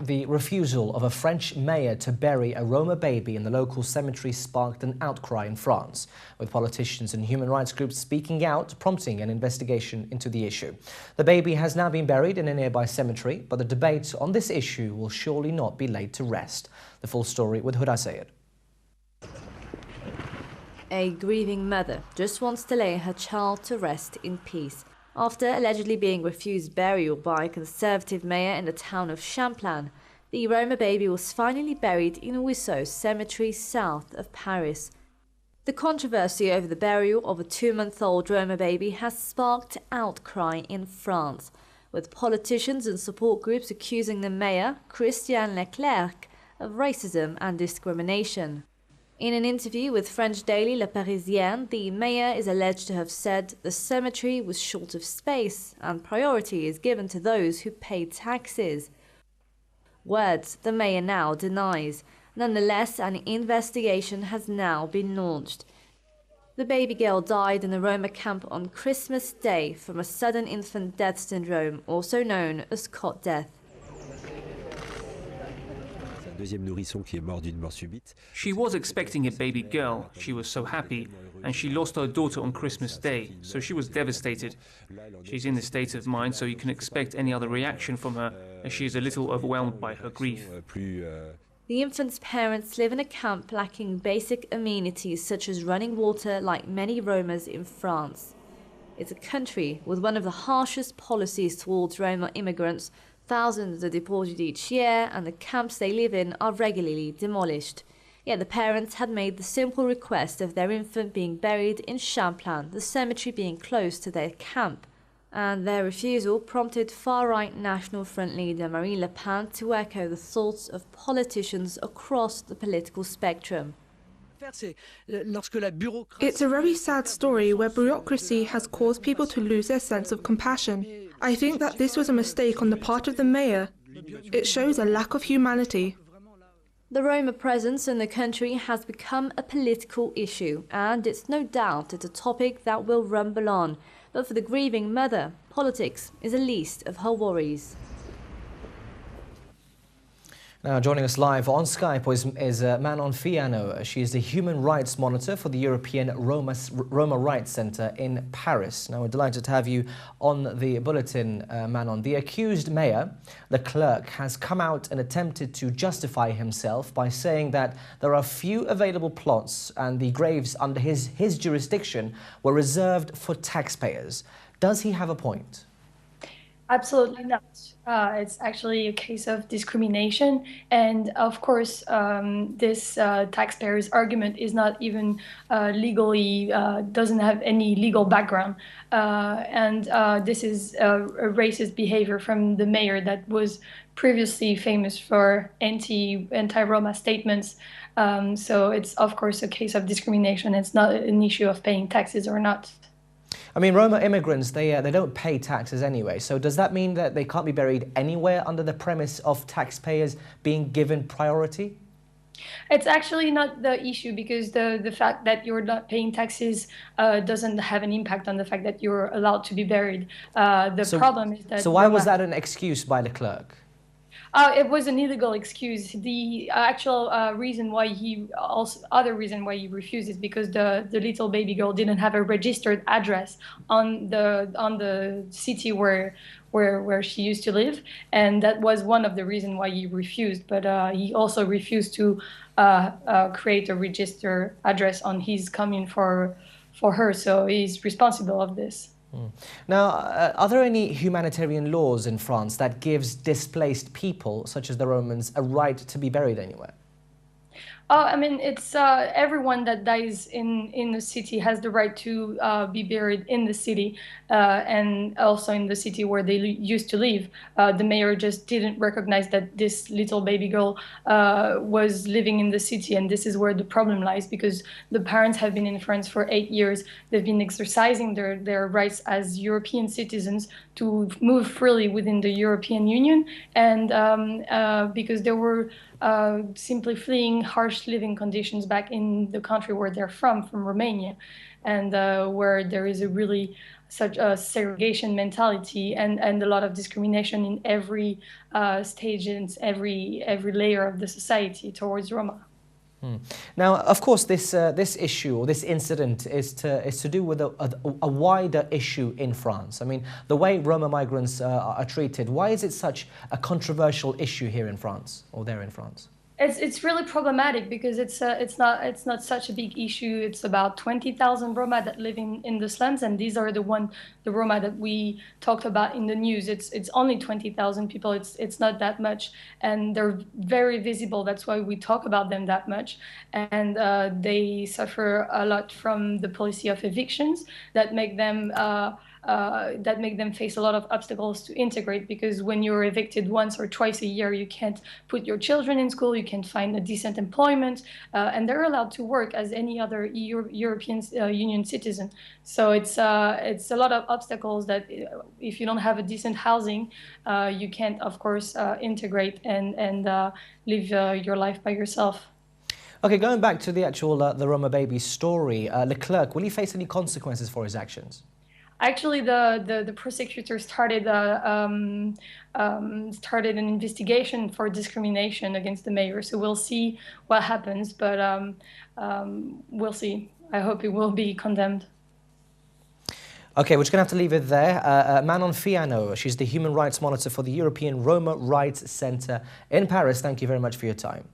The refusal of a French mayor to bury a Roma baby in the local cemetery sparked an outcry in France, with politicians and human rights groups speaking out, prompting an investigation into the issue. The baby has now been buried in a nearby cemetery, but the debate on this issue will surely not be laid to rest. The full story with Huda Sayed. A grieving mother just wants to lay her child to rest in peace after allegedly being refused burial by a Conservative mayor in the town of Champlain. The Roma baby was finally buried in Wissous Cemetery south of Paris. The controversy over the burial of a 2-month-old Roma baby has sparked outcry in France, with politicians and support groups accusing the mayor, Christian Leclerc, of racism and discrimination. In an interview with French daily Le Parisien, the mayor is alleged to have said the cemetery was short of space and priority is given to those who pay taxes. Words the mayor now denies. Nonetheless, an investigation has now been launched. The baby girl died in a Roma camp on Christmas Day from a sudden infant death syndrome, also known as cot death. She was expecting a baby girl. She was so happy, and she lost her daughter on Christmas Day, so she was devastated. She's in this state of mind, so you can expect any other reaction from her, as she is a little overwhelmed by her grief. The infant's parents live in a camp lacking basic amenities such as running water, like many Romas in France. It's a country with one of the harshest policies towards Roma immigrants. Thousands are deported each year, and the camps they live in are regularly demolished. Yet the parents had made the simple request of their infant being buried in Champlain, the cemetery being close to their camp. And their refusal prompted far-right National Front leader Marine Le Pen to echo the thoughts of politicians across the political spectrum. It's a very sad story where bureaucracy has caused people to lose their sense of compassion. I think that this was a mistake on the part of the mayor. It shows a lack of humanity. The Roma presence in the country has become a political issue, and it's no doubt it's a topic that will rumble on. But for the grieving mother, politics is the least of her worries. Now, joining us live on Skype is Manon Fillonneau. She is the Human Rights Monitor for the European Roma Rights Center in Paris. Now, we're delighted to have you on the bulletin, Manon. The accused mayor, Leclerc, has come out and attempted to justify himself by saying that there are few available plots and the graves under his jurisdiction were reserved for taxpayers. Does he have a point? Absolutely not. It's actually a case of discrimination. And of course, this taxpayer's argument is not even legally, doesn't have any legal background. This is a racist behavior from the mayor that was previously famous for anti-Roma statements. So it's, of course, a case of discrimination. It's not an issue of paying taxes or not. I mean, Roma immigrants, they don't pay taxes anyway. So does that mean that they can't be buried anywhere under the premise of taxpayers being given priority? It's actually not the issue, because the fact that you're not paying taxes doesn't have an impact on the fact that you're allowed to be buried. The problem is that... So why was that an excuse by Leclerc? It was an illegal excuse. The actual reason why other reason why he refused is because the little baby girl didn't have a registered address on the city where she used to live, and that was one of the reasons why he refused. But he also refused to create a registered address on his commune for her. So he's responsible of this. Now, are there any humanitarian laws in France that gives displaced people, such as the Romans, a right to be buried anywhere? I mean, it's everyone that dies in the city has the right to be buried in the city and also in the city where they used to live. The mayor just didn't recognize that this little baby girl was living in the city, and this is where the problem lies, because the parents have been in France for 8 years. They've been exercising their rights as European citizens to move freely within the European Union, and because they were simply fleeing harsh living conditions back in the country where they're from Romania, and where there is a really such a segregation mentality and a lot of discrimination in every stage and every layer of the society towards Roma. Now, of course, this issue or this incident is to do with a wider issue in France. I mean, the way Roma migrants are treated. Why is it such a controversial issue here in France or there in France? It's really problematic because it's not such a big issue. It's about 20,000 Roma that live in the slums, and these are the Roma that we talked about in the news. It's only 20,000 people. It's not that much, and they're very visible. That's why we talk about them that much, and they suffer a lot from the policy of evictions that make them face a lot of obstacles to integrate, because when you're evicted once or twice a year, you can't put your children in school, you can't find a decent employment, and they're allowed to work as any other European Union citizen. So it's a lot of obstacles that if you don't have a decent housing, you can't, of course, integrate and live your life by yourself. Okay, going back to the actual the Roma baby story, Leclerc, will he face any consequences for his actions? Actually, the prosecutor started an investigation for discrimination against the mayor. So we'll see what happens, but we'll see. I hope it will be condemned. Okay, we're just going to have to leave it there. Manon Fillonneau, she's the Human Rights Monitor for the European Roma Rights Center in Paris. Thank you very much for your time.